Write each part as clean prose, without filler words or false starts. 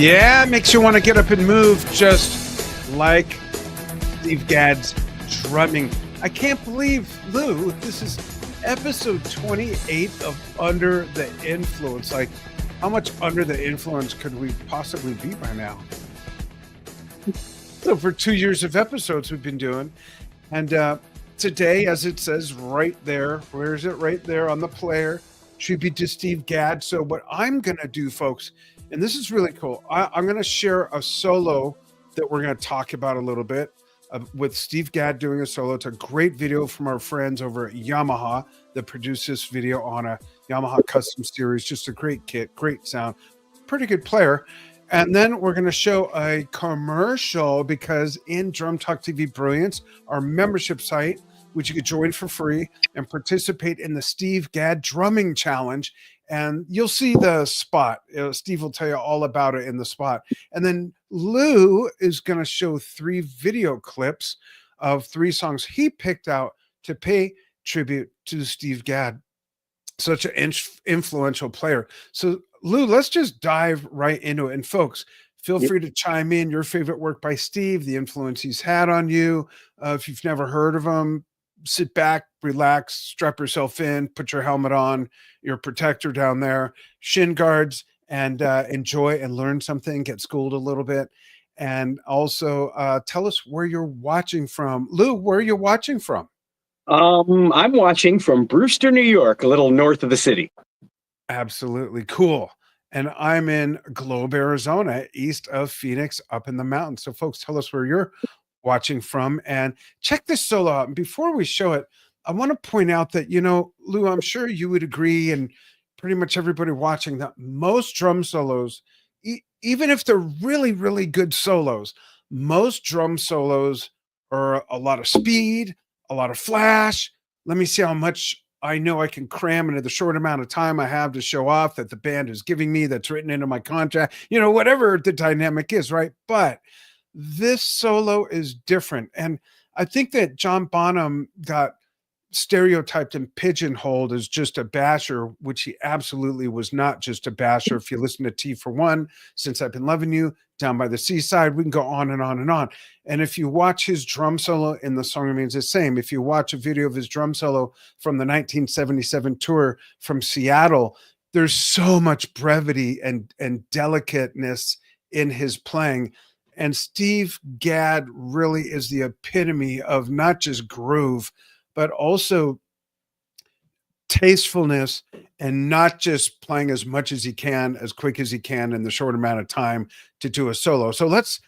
Yeah, it makes you want to get up and move, just like Steve Gadd's drumming. I can't believe, Lou, this is episode 28 of Under the Influence. Like, how much under the influence could we possibly be by now? So for 2 years of episodes we've been doing, and today, as it says right there, where is it? Right there on the player, tribute to Steve Gadd. So what I'm going to do, folks, and this is really cool, I'm going to share a solo that we're going to talk about a little bit with Steve Gadd doing a solo. It's a great video from our friends over at Yamaha that produced this video on a Yamaha custom series. Just a great kit, great sound, pretty good player. And then we're going to show a commercial because in Drum Talk TV Brilliance, our membership site, which you could join for free and participate in the Steve Gadd Drumming Challenge. And you'll see the spot. Steve will tell you all about it in the spot. And then Lou is going to show 3 video clips of 3 songs he picked out to pay tribute to Steve Gadd, such an influential player. So Lou, let's just dive right into it. And folks, feel free to chime in your favorite work by Steve, the influence he's had on you. If you've never heard of him, sit back, relax, strap yourself in, put your helmet on, your protector down there, shin guards, and enjoy and learn something, get schooled a little bit. And also tell us where you're watching from. Lou, where are you watching from? I'm watching from Brewster, New York, a little north of the city. Absolutely cool. And I'm in Globe, Arizona, east of Phoenix, up in the mountains. So folks, tell us where you're watching from and check this solo out. And before we show it, I want to point out that, Lou, I'm sure you would agree, and pretty much everybody watching, that most drum solos, even if they're really, really good solos, most drum solos are a lot of speed, a lot of flash. Let me see how much I know I can cram into the short amount of time I have to show off that the band is giving me, that's written into my contract, whatever the dynamic is, right? But this solo is different. And I think that John Bonham got stereotyped and pigeonholed as just a basher, which he absolutely was not just a basher. If you listen to T for One, Since I've Been Loving You, Down by the Seaside, we can go on and on and on. And if you watch his drum solo in The Song Remains the Same, if you watch a video of his drum solo from the 1977 tour from Seattle, there's so much brevity and delicateness in his playing. And Steve Gadd really is the epitome of not just groove, but also tastefulness, and not just playing as much as he can, as quick as he can in the short amount of time to do a solo. So let's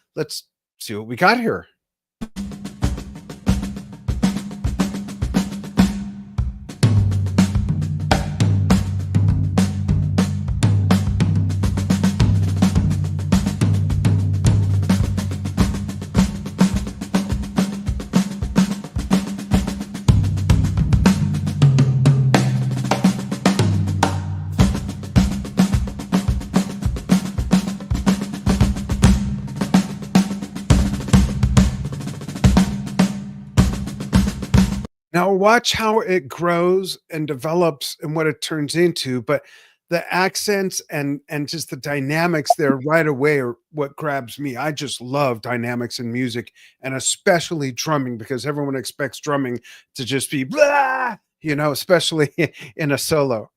see what we got here. Now watch how it grows and develops and what it turns into, but the accents and just the dynamics there right away are what grabs me. I just love dynamics in music, and especially drumming, because everyone expects drumming to just be blah, especially in a solo.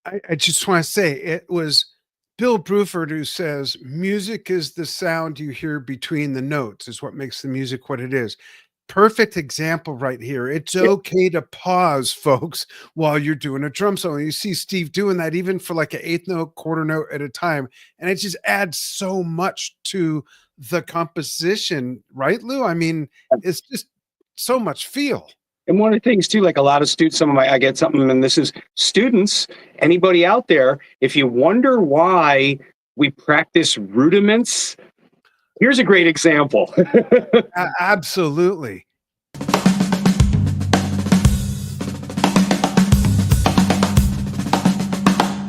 I just want to say it was Bill Bruford who says music is the sound you hear between the notes, is what makes the music what it is. Perfect example right here. It's Yeah. okay to pause, folks, while you're doing a drum solo. You see Steve doing that even for like an eighth note, quarter note at a time. And it just adds so much to the composition, right, Lou? I mean, it's just so much feel. And one of the things too, like a lot of students, I get something, and this is students, anybody out there, if you wonder why we practice rudiments, here's a great example. Absolutely.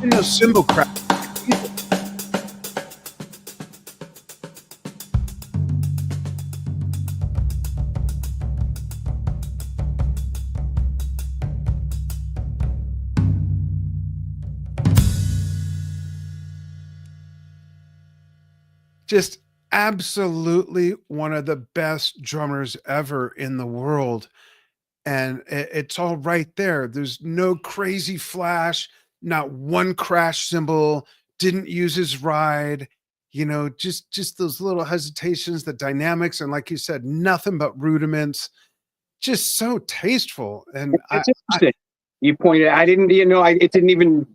You know, cymbal crack. Just absolutely one of the best drummers ever in the world. And it's all right there. There's no crazy flash, not one crash cymbal, didn't use his ride, just those little hesitations, the dynamics, and like you said, nothing but rudiments, just so tasteful. And That's interesting. You pointed, I didn't, it didn't even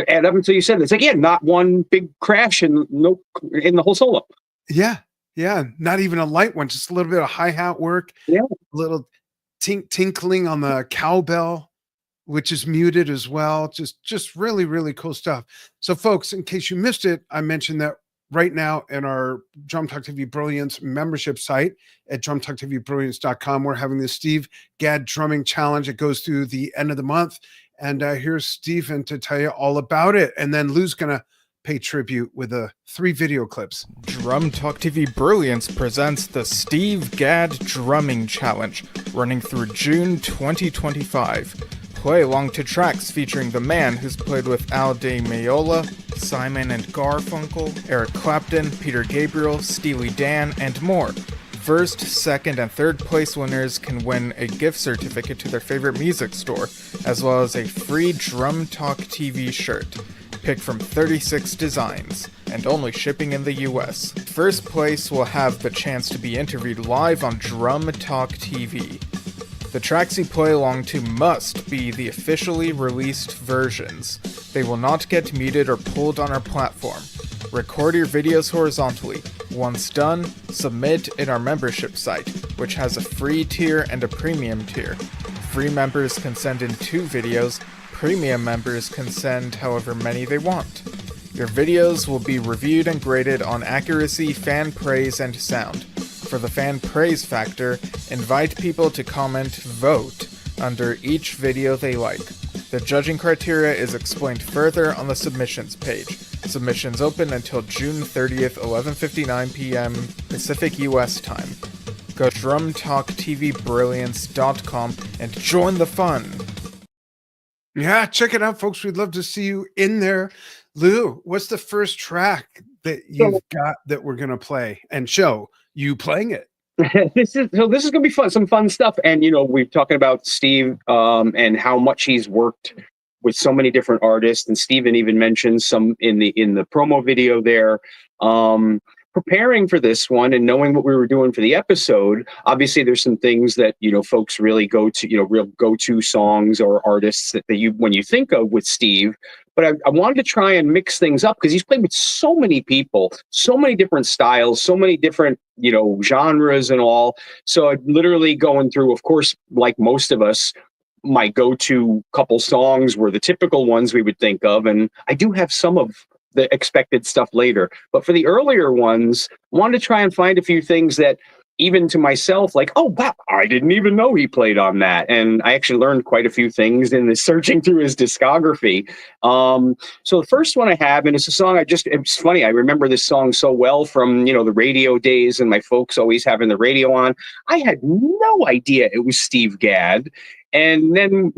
add up until you said it. It's like, yeah, not one big crash and no in the whole solo. yeah, yeah, not even a light one, just a little bit of hi-hat work, Yeah. a little tinkling on the cowbell, which is muted as well. Just really, really cool stuff. So folks, in case you missed it, I mentioned that right now in our Drum Talk TV Brilliance membership site at drumtalktvbrilliance.com, we're having the Steve Gadd drumming challenge. It goes through the end of the month. And here's Stephen to tell you all about it. And then Lou's going to pay tribute with 3 video clips. Drum Talk TV Brilliance presents the Steve Gadd Drumming Challenge, running through June 2025. Play along to tracks featuring the man who's played with Al Di Meola, Simon and Garfunkel, Eric Clapton, Peter Gabriel, Steely Dan, and more. First, second, and third place winners can win a gift certificate to their favorite music store, as well as a free Drum Talk TV shirt. Pick from 36 designs, and only shipping in the US. First place will have the chance to be interviewed live on Drum Talk TV. The tracks you play along to must be the officially released versions. They will not get muted or pulled on our platform. Record your videos horizontally. Once done, submit in our membership site, which has a free tier and a premium tier. Free members can send in 2 videos. Premium members can send however many they want. Your videos will be reviewed and graded on accuracy, fan praise, and sound. For the fan praise factor, invite people to comment "vote" under each video they like. The judging criteria is explained further on the submissions page. Submissions open until June 30th, 11:59 p.m. Pacific US time. Go to drumtalktvbrilliance.com and join the fun! Yeah, check it out, folks. We'd love to see you in there. Lou, what's the first track that you've got that we're going to play and show you playing it? This is gonna be fun, some fun stuff. And we're talking about Steve and how much he's worked with so many different artists. And Steven even mentioned some in the promo video there. Preparing for this one and knowing what we were doing for the episode, obviously there's some things that folks really go to, real go-to songs or artists that you when you think of with Steve. But I wanted to try and mix things up because he's played with so many people, so many different styles, so many different genres and all. So I'm literally going through, of course, like most of us, my go-to couple songs were the typical ones we would think of, and I do have some of the expected stuff later. But for the earlier ones, I wanted to try and find a few things that even to myself, like, oh, wow, I didn't even know he played on that. And I actually learned quite a few things in this searching through his discography. So the first one I have, and it's a song it's funny, I remember this song so well from, the radio days and my folks always having the radio on. I had no idea it was Steve Gadd. And then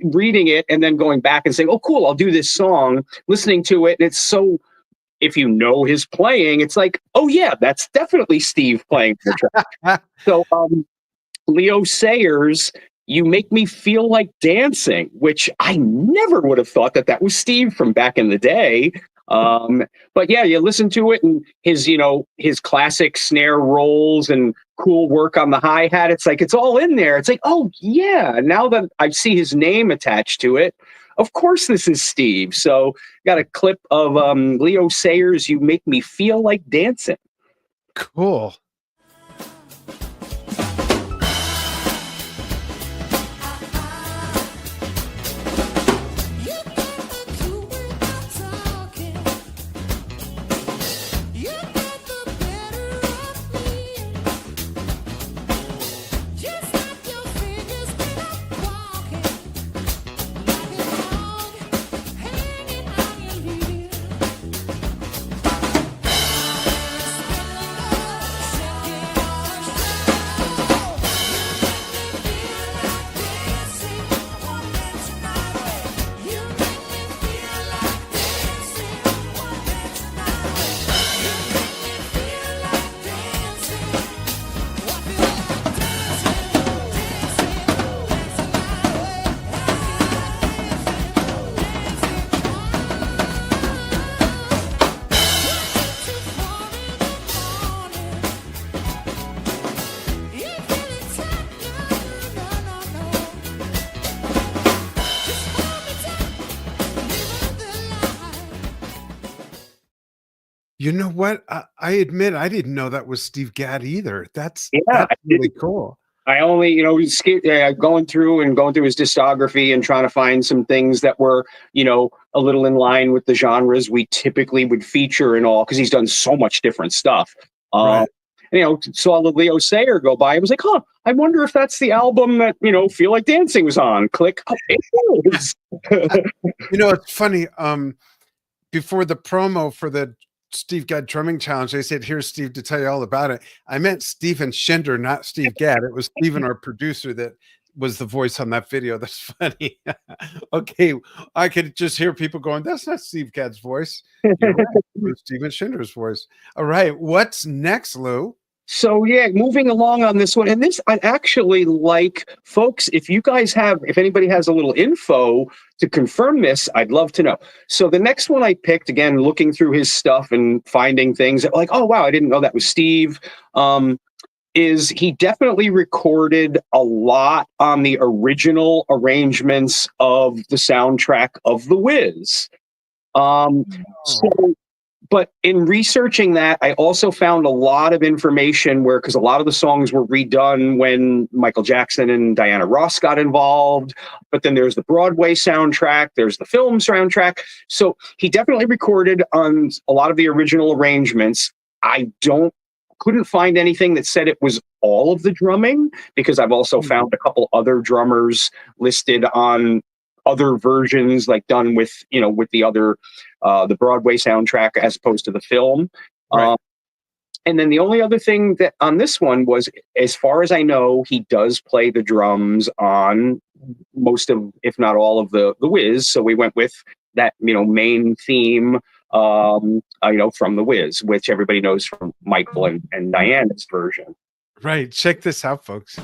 reading it and then going back and saying, oh, cool, I'll do this song, listening to it. And it's so, if you know his playing, it's like, oh yeah, that's definitely Steve playing the track. So Leo Sayers, You Make Me Feel Like Dancing, which I never would have thought that was Steve from back in the day. But yeah, you listen to it and his classic snare rolls and cool work on the hi-hat. It's like, it's all in there. It's like, oh yeah, now that I see his name attached to it, of course this is Steve. So got a clip of Leo Sayers' You Make Me Feel Like Dancing. Cool. You know what? I admit I didn't know that was Steve Gadd either. That's really cool. I only, going through his discography and trying to find some things that were, a little in line with the genres we typically would feature and all, because he's done so much different stuff. Right. Saw the Leo Sayer go by. I was like, I wonder if that's the album that, Feel Like Dancing was on. Click. Oh, it is. It's funny. Before the promo for the Steve Gadd drumming challenge, they said, here's Steve to tell you all about it. I meant Steven Schinder, not Steve Gadd. It was Steven, our producer, that was the voice on that video. That's funny. Okay, I could just hear people going, that's not Steve Gadd's voice. You're right. It was Steven Schinder's voice. All right, what's next, Lou? So yeah, moving along on this one, and this I'd actually like, folks, if anybody has a little info to confirm this, I'd love to know. So the next one I picked, again, looking through his stuff and finding things like, oh wow, I didn't know that was Steve. Is he definitely recorded a lot on the original arrangements of the soundtrack of The Wiz. But in researching that, I also found a lot of information because a lot of the songs were redone when Michael Jackson and Diana Ross got involved. But then there's the Broadway soundtrack, there's the film soundtrack. So he definitely recorded on a lot of the original arrangements. I couldn't find anything that said it was all of the drumming, because I've also found a couple other drummers listed on other versions, like done with the other the Broadway soundtrack as opposed to the film. Right. And then the only other thing that on this one was, as far as I know, he does play the drums on most of, if not all of the Wiz. So we went with that main theme from the Wiz, which everybody knows from Michael and Diana's version. Right. Check this out, folks.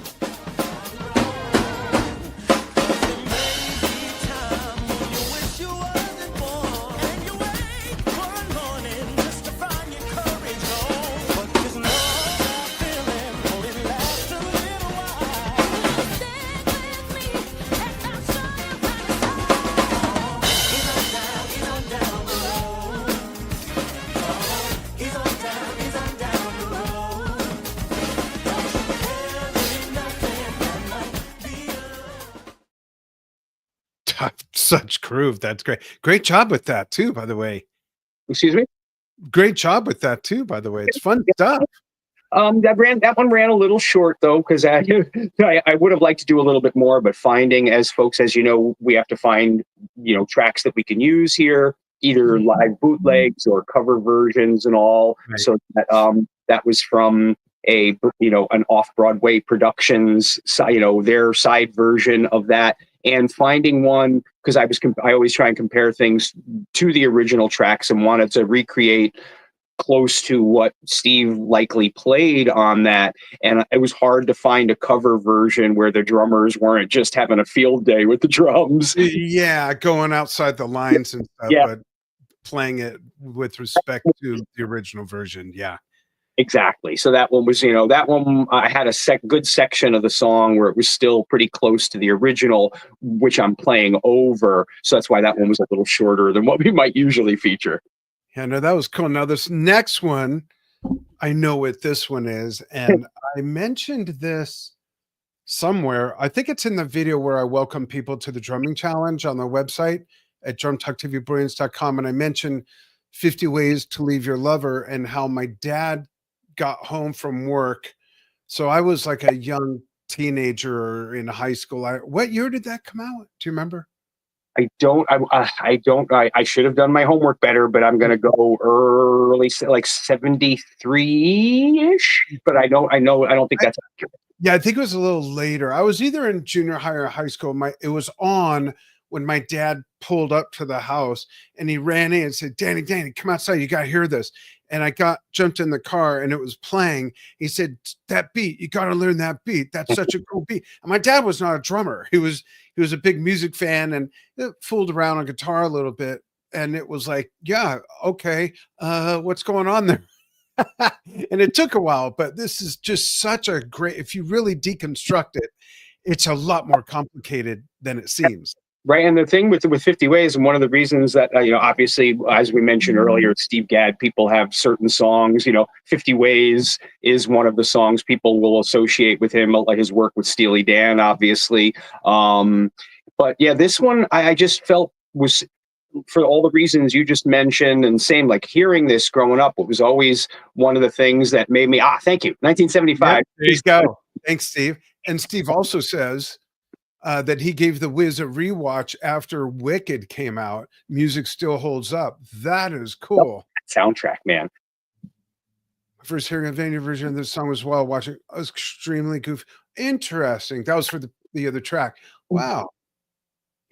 Such groove. That's great. Great job with that too, by the way. Excuse me? Great job with that too, by the way. It's fun stuff. That one ran a little short though, because I would have liked to do a little bit more, but finding, as folks, as you know, we have to find tracks that we can use here, either live bootlegs or cover versions and all. Right. So that was from an off-Broadway Productions, their side version of that. And finding one, because I always try and compare things to the original tracks and wanted to recreate close to what Steve likely played on that. And it was hard to find a cover version where the drummers weren't just having a field day with the drums. Yeah, going outside the lines and stuff, Yeah, but playing it with respect to the original version. Yeah. exactly. So that one was, that one I had a good section of the song where it was still pretty close to the original, which I'm playing over. So that's why that one was a little shorter than what we might usually feature. Yeah, no, that was cool. Now this next one, I know what this one is, and I mentioned this somewhere. I think it's in the video where I welcome people to the drumming challenge on the website at drumtalktvbrilliance.com, and I mentioned 50 ways to leave your lover and how my dad got home from work. So I was like a young teenager in high school. What year did that come out? Do you remember? I don't. I should have done my homework better, but I'm going to go early, like 73 ish. But I don't think that's accurate. Yeah, I think it was a little later. I was either in junior high or high school. It was on when my dad pulled up to the house and he ran in and said, Danny, come outside. You got to hear this. And I jumped in the car and it was playing. He said, that beat, you got to learn that beat. That's such a cool beat. And my dad was not a drummer. He was a big music fan and fooled around on guitar a little bit. And it was like, yeah, okay. What's going on there? And it took a while, but this is just such a great, if you really deconstruct it, it's a lot more complicated than it seems. Right. And the thing with 50 Ways, and one of the reasons that, obviously, as we mentioned earlier, Steve Gadd, people have certain songs, 50 Ways is one of the songs people will associate with him, like his work with Steely Dan, obviously. But yeah, this one I just felt was, for all the reasons you just mentioned, and same, like hearing this growing up, it was always one of the things that made me, thank you, 1975. Yeah, there you go. Thanks, Steve. And Steve also says that he gave The Wiz a rewatch after Wicked came out. Music still holds up. That is cool. Soundtrack, man. First hearing a venue version of this song was while watching. I was extremely goofy. Interesting. That was for the other track. Wow.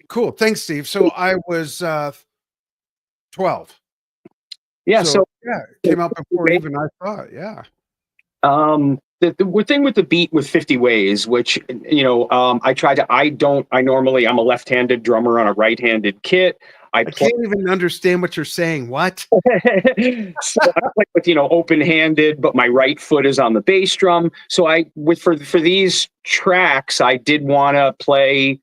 Cool. Thanks, Steve. So I was 12. Yeah. So yeah, it came out before even I thought. Yeah. The thing with the beat with 50 Ways, which, I'm a left-handed drummer on a right-handed kit. I can't even understand what you're saying. What? So I play with, open-handed, but my right foot is on the bass drum. So for these tracks, I did want to play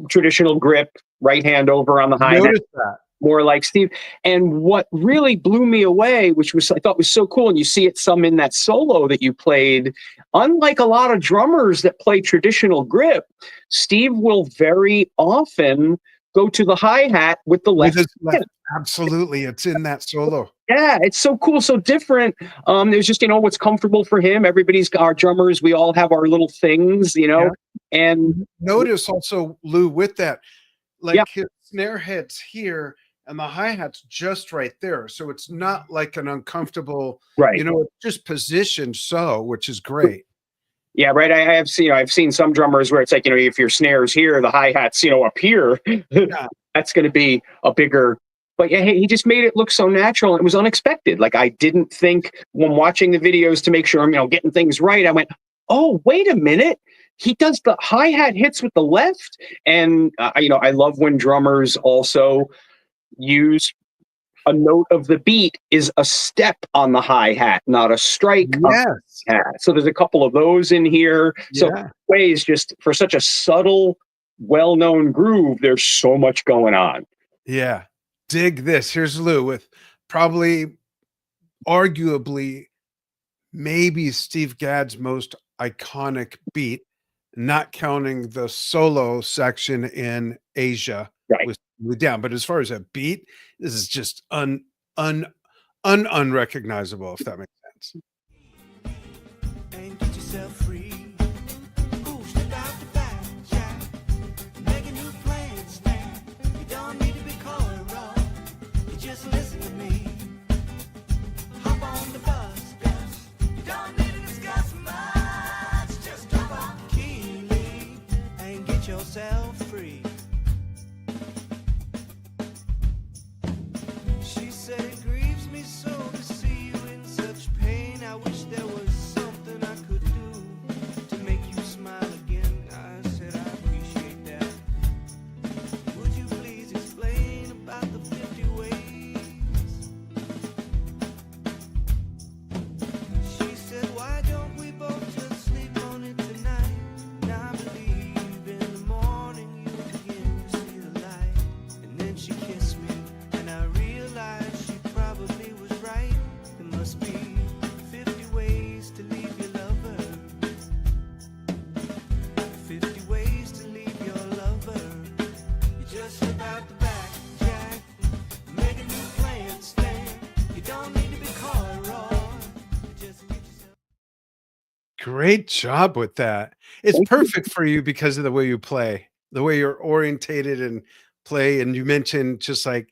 traditional grip, right hand over on the hi-hat. Notice that. More like Steve. And what really blew me away, which I thought was so cool, and you see it some in that solo that you played, unlike a lot of drummers that play traditional grip, Steve will very often go to the hi-hat with the left. Absolutely. It's in that solo. Yeah, it's so cool, so different. There's just, what's comfortable for him. Everybody's our drummers. We all have our little things, Yeah. And notice also, Lou, with that, like his snare head's here and the hi-hat's just right there. So it's not like an uncomfortable, right. It's just positioned which is great. Yeah, right. I've seen some drummers where it's like, if your snare's here, the hi-hat's, up here. Yeah. That's going to be a bigger. But yeah, he just made it look so natural. It was unexpected. Like, I didn't think when watching the videos to make sure I'm, getting things right. I went, oh, wait a minute. He does the hi-hat hits with the left. And, I love when drummers also use a note of the beat is a step on the hi-hat, not a strike. Yes. So there's a couple of those in here. So ways, just for such a subtle, well-known groove, there's so much going on. Yeah. Dig this. Here's Lou with probably, arguably, maybe Steve Gadd's most iconic beat, not counting the solo section in Asia. Right. With down. But as far as a beat, this is just unrecognizable, if that makes sense. And get yourself free. Yourself free. She said it grieves me so to see you Great job with that. It's Thank you. perfect for you because of the way you play, the way you're orientated and play. And you mentioned just like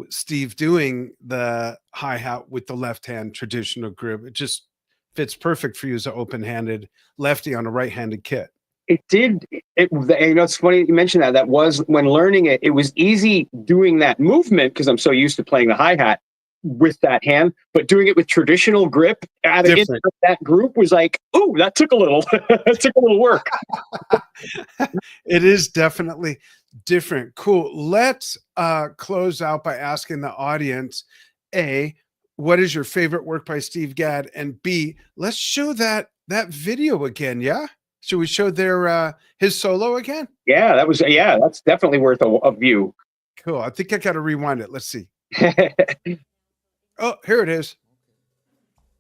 Steve doing the hi hat with the left hand traditional grip. It just fits perfect for you as an open handed lefty on a right handed kit. It did. It's funny that you mentioned that. That was when learning it. It was easy doing that movement because I'm so used to playing the hi hat with that hand. But doing it with traditional grip out of Different. that group was like, oh, that took a little. It took a little work. It is definitely different. Cool. Let's close out by asking the audience, A, what is your favorite work by Steve Gadd? And B, let's show that video again. Yeah. Should we show their his solo again? Yeah, that was. Yeah, that's definitely worth a view. Cool. I think I got to rewind it. Let's see. Oh, here it is.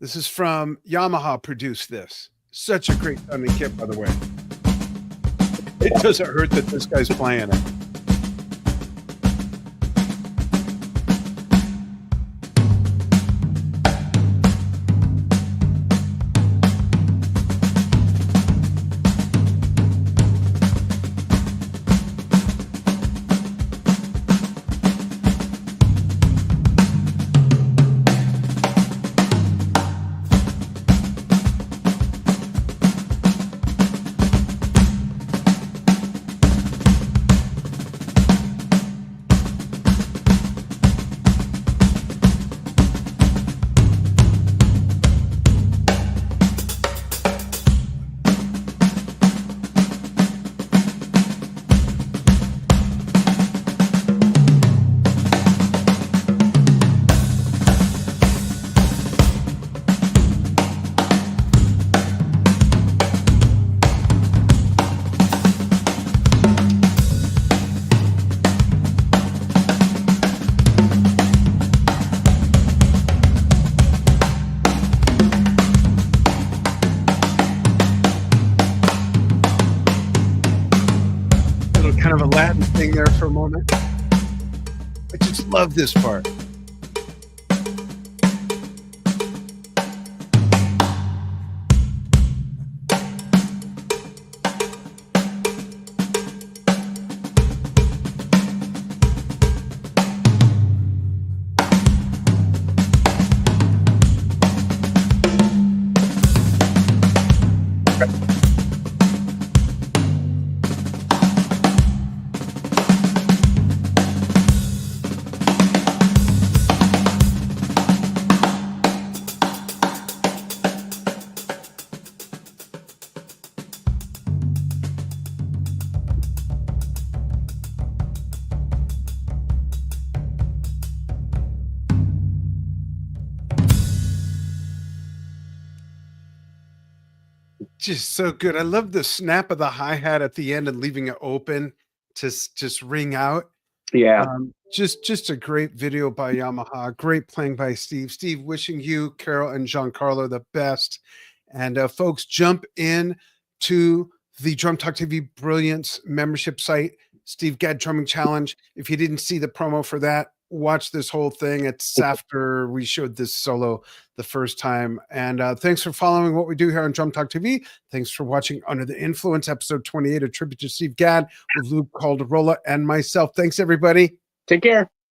This is from Yamaha produced this. Such a great sounding kit, by the way. It doesn't hurt that this guy's playing it. Kind of a Latin thing there for a moment. I just love this part. Just so good. I love the snap of the hi-hat at the end and leaving it open to just ring out. Yeah. Just a great video by Yamaha. Great playing by Steve. Steve, wishing you, Carol, and Giancarlo the best. And folks, jump in to the Drum Talk TV Brilliance membership site, Steve Gadd Drumming Challenge. If you didn't see the promo for that, watch this whole thing. It's after we showed this solo the first time. And thanks for following what we do here on Drum Talk TV. Thanks for watching Under the Influence, episode 28, a tribute to Steve Gadd with Luke Calderola and myself. Thanks, everybody. Take care.